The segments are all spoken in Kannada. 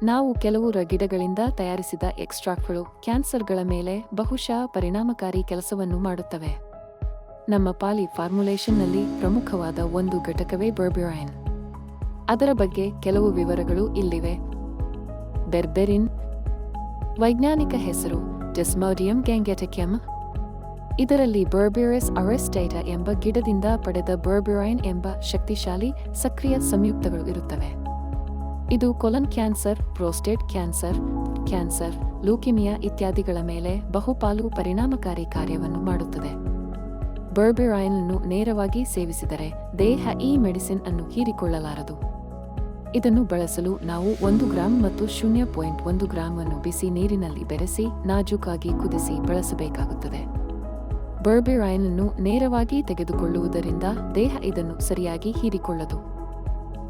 ನಾವು ಕೆಲವು ಗಿಡಗಳಿಂದ ತಯಾರಿಸಿದ ಎಕ್ಸ್ಟ್ರಾಕ್ಟ್ಗಳು ಕ್ಯಾನ್ಸರ್ಗಳ ಮೇಲೆ ಬಹುಶಃ ಪರಿಣಾಮಕಾರಿ ಕೆಲಸವನ್ನು ಮಾಡುತ್ತವೆ. ನಮ್ಮ ಪಾಲಿ ಫಾರ್ಮುಲೇಷನ್ನಲ್ಲಿ ಪ್ರಮುಖವಾದ ಒಂದು ಘಟಕವೇ ಬರ್ಬ್ಯುರೈನ್. ಅದರ ಬಗ್ಗೆ ಕೆಲವು ವಿವರಗಳು ಇಲ್ಲಿವೆ. ಬೆರ್ಬೆರಿನ್ ವೈಜ್ಞಾನಿಕ ಹೆಸರು ಡೆಸ್ಮೋಡಿಯಂ ಗ್ಯಾಂಗೆಟಿಕಮ್. ಇದರಲ್ಲಿ ಬರ್ಬ್ಯುರಸ್ ಅರೆಸ್ಟೇಟಾ ಎಂಬ ಗಿಡದಿಂದ ಪಡೆದ ಬರ್ಬ್ಯುರೈನ್ ಎಂಬ ಶಕ್ತಿಶಾಲಿ ಸಕ್ರಿಯ ಸಂಯುಕ್ತಗಳು ಇರುತ್ತವೆ. ಇದು ಕೊಲನ್ ಕ್ಯಾನ್ಸರ್, ಪ್ರೋಸ್ಟೇಟ್ ಕ್ಯಾನ್ಸರ್, ಲೂಕಿಮಿಯಾ ಇತ್ಯಾದಿಗಳ ಮೇಲೆ ಬಹುಪಾಲು ಪರಿಣಾಮಕಾರಿ ಕಾರ್ಯವನ್ನು ಮಾಡುತ್ತದೆ. ಬರ್ಬ್ಯುರೈನ್ ಅನ್ನು ನೇರವಾಗಿ ಸೇವಿಸಿದರೆ ದೇಹ ಈ ಮೆಡಿಸಿನ್ ಅನ್ನು ಹೀರಿಕೊಳ್ಳಲಾರದು. ಇದನ್ನು ಬಳಸಲು ನಾವು 1 ಗ್ರಾಂ ಮತ್ತು 0.1 ಗ್ರಾಂ ಅನ್ನು ಬಿಸಿ ನೀರಿನಲ್ಲಿ ಬೆರೆಸಿ ನಾಜೂಕಾಗಿ ಕುದಿಸಿ ಬಳಸಬೇಕಾಗುತ್ತದೆ. ಬರ್ಬ್ಯುರೈನ್ ಅನ್ನು ನೇರವಾಗಿ ತೆಗೆದುಕೊಳ್ಳುವುದರಿಂದ ದೇಹ ಇದನ್ನು ಸರಿಯಾಗಿ ಹೀರಿಕೊಳ್ಳದು.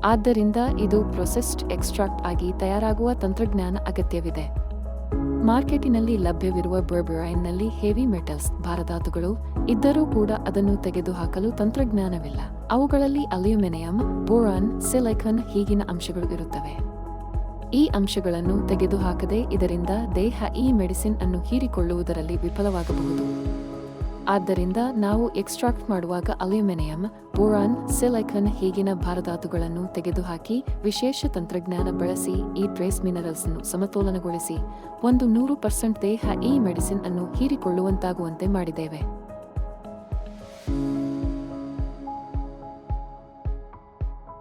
ಆದ್ದರಿಂದ ಇದು ಪ್ರೊಸೆಸ್ಡ್ ಎಕ್ಸ್ಟ್ರಾಕ್ಟ್ ಆಗಿ ತಯಾರಾಗುವ ತಂತ್ರಜ್ಞಾನ ಅಗತ್ಯವಿದೆ. ಮಾರ್ಕೆಟಿನಲ್ಲಿ ಲಭ್ಯವಿರುವ ಬರ್ಬ್ಯುರೈನ್ನಲ್ಲಿ ಹೆವಿ ಮೆಟಲ್ಸ್ ಭಾರಧಾತುಗಳು ಇದ್ದರೂ ಕೂಡ ಅದನ್ನು ತೆಗೆದುಹಾಕಲು ತಂತ್ರಜ್ಞಾನವಿಲ್ಲ. ಅವುಗಳಲ್ಲಿ ಅಲ್ಯೂಮಿನಿಯಂ, ಬೋರಾನ್, ಸಿಲಿಕಾನ್ ಹೀಗಿನ ಅಂಶಗಳು ಇರುತ್ತವೆ. ಈ ಅಂಶಗಳನ್ನು ತೆಗೆದುಹಾಕದೆ ಇದರಿಂದ ದೇಹ ಈ ಮೆಡಿಸಿನ್ ಅನ್ನು ಹೀರಿಕೊಳ್ಳುವುದರಲ್ಲಿ ವಿಫಲವಾಗಬಹುದು. ಆದ್ದರಿಂದ ನಾವು ಎಕ್ಸ್ಟ್ರಾಕ್ಟ್ ಮಾಡುವಾಗ ಅಲ್ಯೂಮಿನಿಯಂ, ಬೋರಾನ್, ಸಿಲಿಕಾನ್ ಹೀಗಿನ ಭಾರಧಾತುಗಳನ್ನು ತೆಗೆದುಹಾಕಿ ವಿಶೇಷ ತಂತ್ರಜ್ಞಾನ ಬಳಸಿ ಈ ಟ್ರೇಸ್ ಮಿನರಲ್ಸ್ ಅನ್ನು ಸಮತೋಲನಗೊಳಿಸಿ 100% ದೇಹ ಈ ಮೆಡಿಸಿನ್ ಅನ್ನು ಹೀರಿಕೊಳ್ಳುವಂತಾಗುವಂತೆ ಮಾಡಿದ್ದೇವೆ.